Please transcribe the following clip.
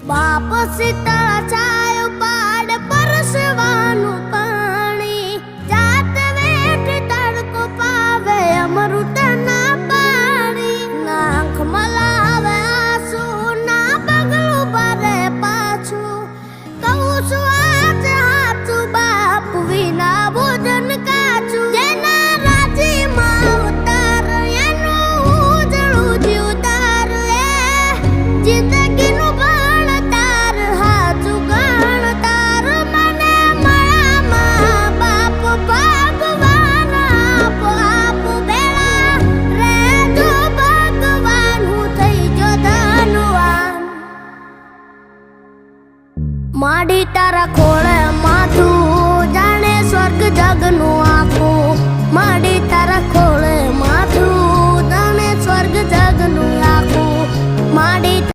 બાપ શીતળ છાયો પાડ પરસવાનું પાણી જાત વેઠ તડકો પાવે અમૃત ના પાણી નાખ મલાવે આંસુ ના પગલું ભરે પાછું કહું છું આજ હાચું બાપ વિના ભોજન કાચું જેના રાજીમાં ઉતાર એનું ઉજળું જીવતાર એ જિંદગીનું માડી તારા ખોળે માથું જાણે સ્વર્ગ જગનું